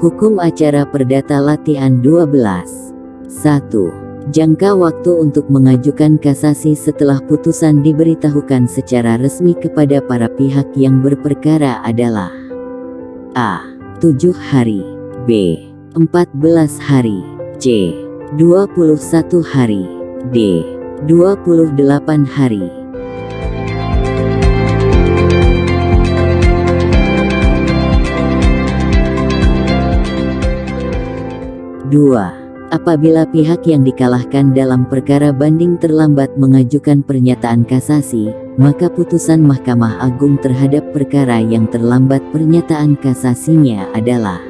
Hukum acara perdata latihan 12. 1. Jangka waktu untuk mengajukan kasasi setelah putusan diberitahukan secara resmi kepada para pihak yang berperkara adalah A. 7 hari, B. 14 hari, C. 21 hari, D. 28 hari. 2. Apabila pihak yang dikalahkan dalam perkara banding terlambat mengajukan pernyataan kasasi, maka putusan Mahkamah Agung terhadap perkara yang terlambat pernyataan kasasinya adalah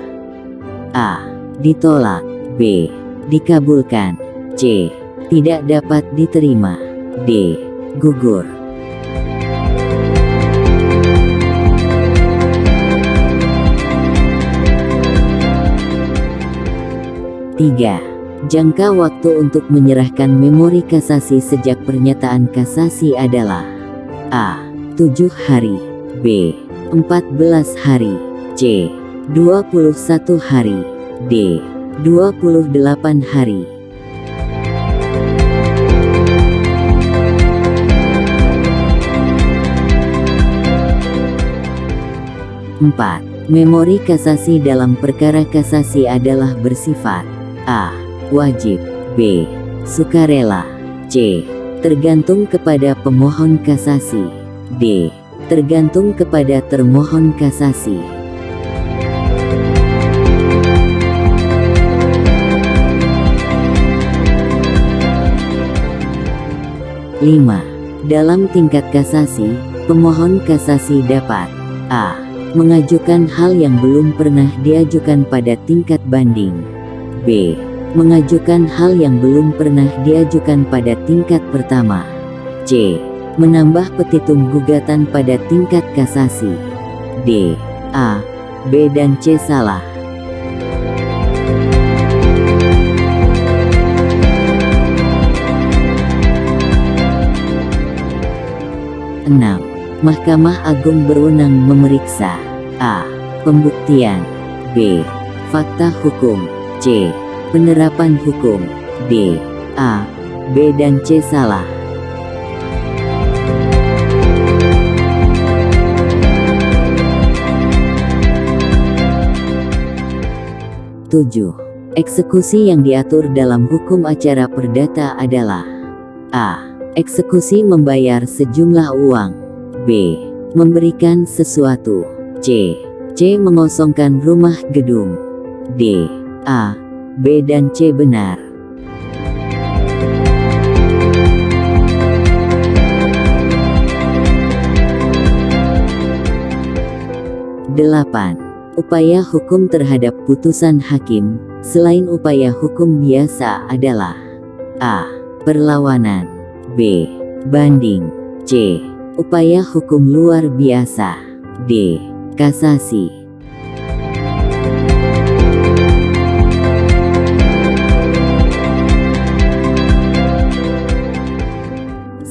A. Ditolak, B. Dikabulkan, C. Tidak dapat diterima, D. Gugur. 3. Jangka waktu untuk menyerahkan memori kasasi sejak pernyataan kasasi adalah A. 7 hari, B. 14 hari, C. 21 hari, D. 28 hari. 4. Memori kasasi dalam perkara kasasi adalah bersifat A. Wajib, B. Sukarela, C. Tergantung kepada pemohon kasasi, D. Tergantung kepada termohon kasasi. 5. Dalam tingkat kasasi, pemohon kasasi dapat A. Mengajukan hal yang belum pernah diajukan pada tingkat banding, B. Mengajukan hal yang belum pernah diajukan pada tingkat pertama, C. Menambah petitum gugatan pada tingkat kasasi, D. A, B dan C salah. 6. Mahkamah Agung berwenang memeriksa A. Pembuktian, B. Fakta hukum, C. Penerapan hukum, D. A, B dan C salah. 7. Eksekusi yang diatur dalam hukum acara perdata adalah A. Eksekusi membayar sejumlah uang, B. Memberikan sesuatu, C. Mengosongkan rumah gedung, D. A, B dan C benar. 8. Upaya hukum terhadap putusan hakim, selain upaya hukum biasa adalah A. Perlawanan, B. Banding, C. Upaya hukum luar biasa, D. Kasasi.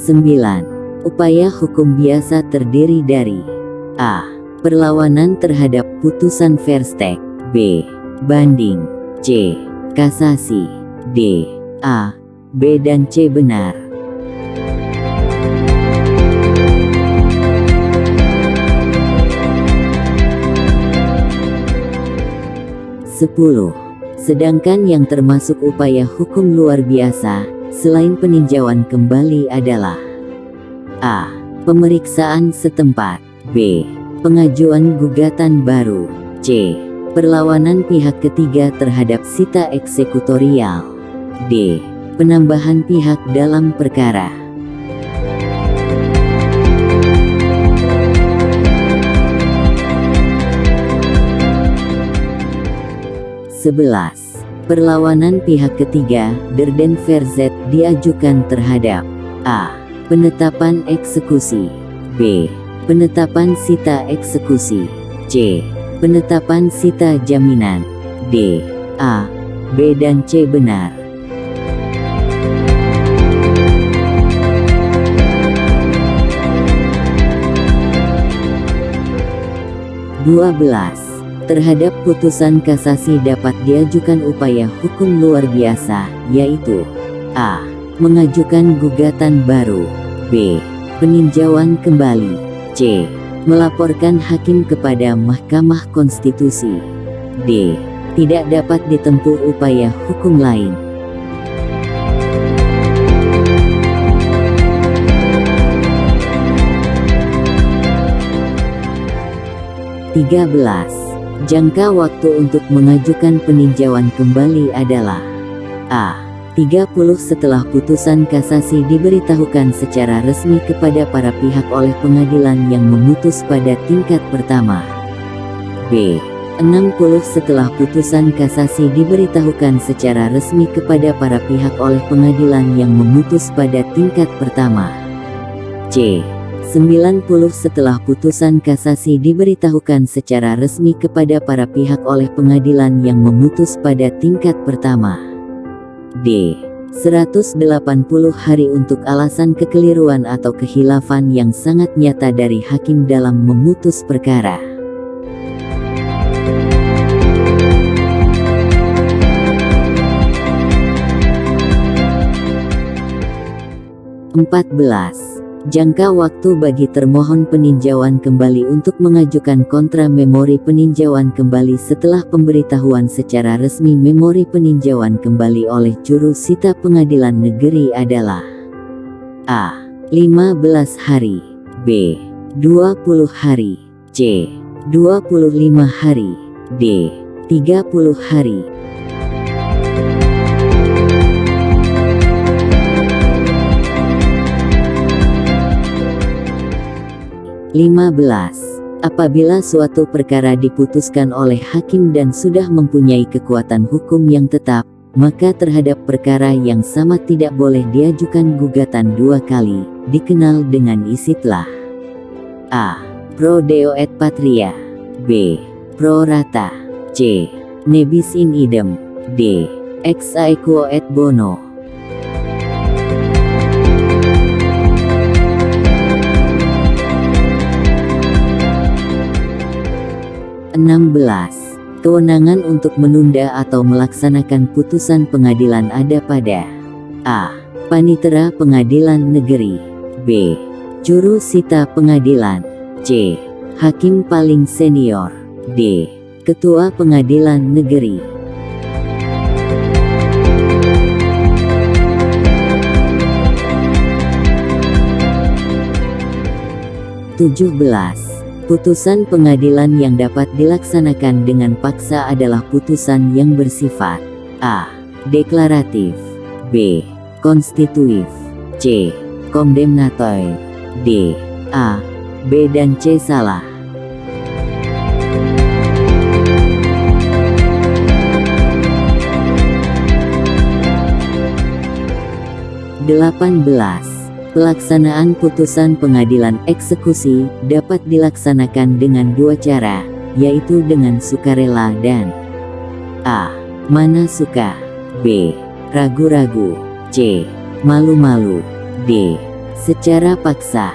9. Upaya hukum biasa terdiri dari A. Perlawanan terhadap putusan Verstek, B. Banding, C. Kasasi, D. A, B dan C benar. 10. Sedangkan yang termasuk upaya hukum luar biasa, selain peninjauan kembali adalah A. Pemeriksaan setempat, B. Pengajuan gugatan baru, C. Perlawanan pihak ketiga terhadap sita eksekutorial, D. Penambahan pihak dalam perkara. 11. Perlawanan pihak ketiga, der den verzet, diajukan terhadap A. Penetapan eksekusi, B. Penetapan sita eksekusi, C. Penetapan sita jaminan, D. A, B dan C benar. 12. Terhadap putusan kasasi dapat diajukan upaya hukum luar biasa, yaitu A. Mengajukan gugatan baru, B. Peninjauan kembali, C. Melaporkan hakim kepada Mahkamah Konstitusi, D. Tidak dapat ditempuh upaya hukum lain. Jangka waktu untuk mengajukan peninjauan kembali adalah A. 30 setelah putusan kasasi diberitahukan secara resmi kepada para pihak oleh pengadilan yang memutus pada tingkat pertama, B. 60 setelah putusan kasasi diberitahukan secara resmi kepada para pihak oleh pengadilan yang memutus pada tingkat pertama, C. 90 setelah putusan kasasi diberitahukan secara resmi kepada para pihak oleh pengadilan yang memutus pada tingkat pertama, D. 180 hari untuk alasan kekeliruan atau kehilafan yang sangat nyata dari hakim dalam memutus perkara. Jangka waktu bagi termohon peninjauan kembali untuk mengajukan kontra memori peninjauan kembali setelah pemberitahuan secara resmi memori peninjauan kembali oleh juru sita pengadilan negeri adalah A. 15 hari, B. 20 hari, C. 25 hari, D. 30 hari. 15. Apabila suatu perkara diputuskan oleh hakim dan sudah mempunyai kekuatan hukum yang tetap, maka terhadap perkara yang sama tidak boleh diajukan gugatan dua kali, dikenal dengan istitlah A. Pro deo et patria, B. Pro rata, C. Nebis in idem, D. Ex aequo et bono. 16. Kewenangan untuk menunda atau melaksanakan putusan pengadilan ada pada A. Panitera Pengadilan Negeri, B. Juru sita pengadilan, C. Hakim paling senior, D. Ketua Pengadilan Negeri. 17. Putusan pengadilan yang dapat dilaksanakan dengan paksa adalah putusan yang bersifat A. Deklaratif, B. Konstitutif, C. Kondemnatoir, D. A, B dan C salah. 18. Pelaksanaan putusan pengadilan eksekusi dapat dilaksanakan dengan dua cara, yaitu dengan sukarela dan A. Mana suka, B. Ragu-ragu, C. Malu-malu, D. Secara paksa.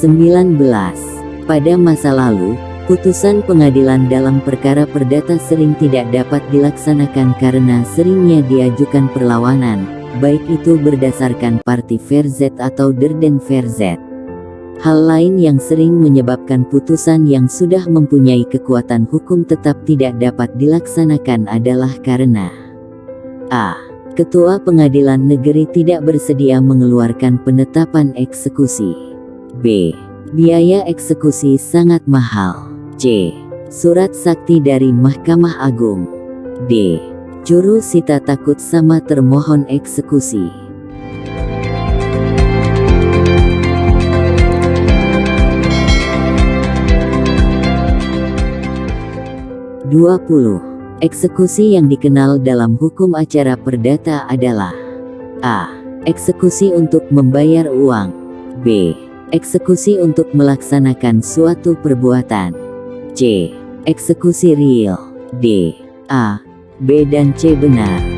19. Pada masa lalu, putusan pengadilan dalam perkara perdata sering tidak dapat dilaksanakan karena seringnya diajukan perlawanan, baik itu berdasarkan parti verzet atau derden verzet. Hal lain yang sering menyebabkan putusan yang sudah mempunyai kekuatan hukum tetap tidak dapat dilaksanakan adalah karena A. Ketua Pengadilan Negeri tidak bersedia mengeluarkan penetapan eksekusi, B. Biaya eksekusi sangat mahal, C. Surat sakti dari Mahkamah Agung, D. Juru sita takut sama termohon eksekusi. 20. Eksekusi yang dikenal dalam hukum acara perdata adalah A. Eksekusi untuk membayar uang, B. Eksekusi untuk melaksanakan suatu perbuatan, C. Eksekusi real, D. A, B dan C benar.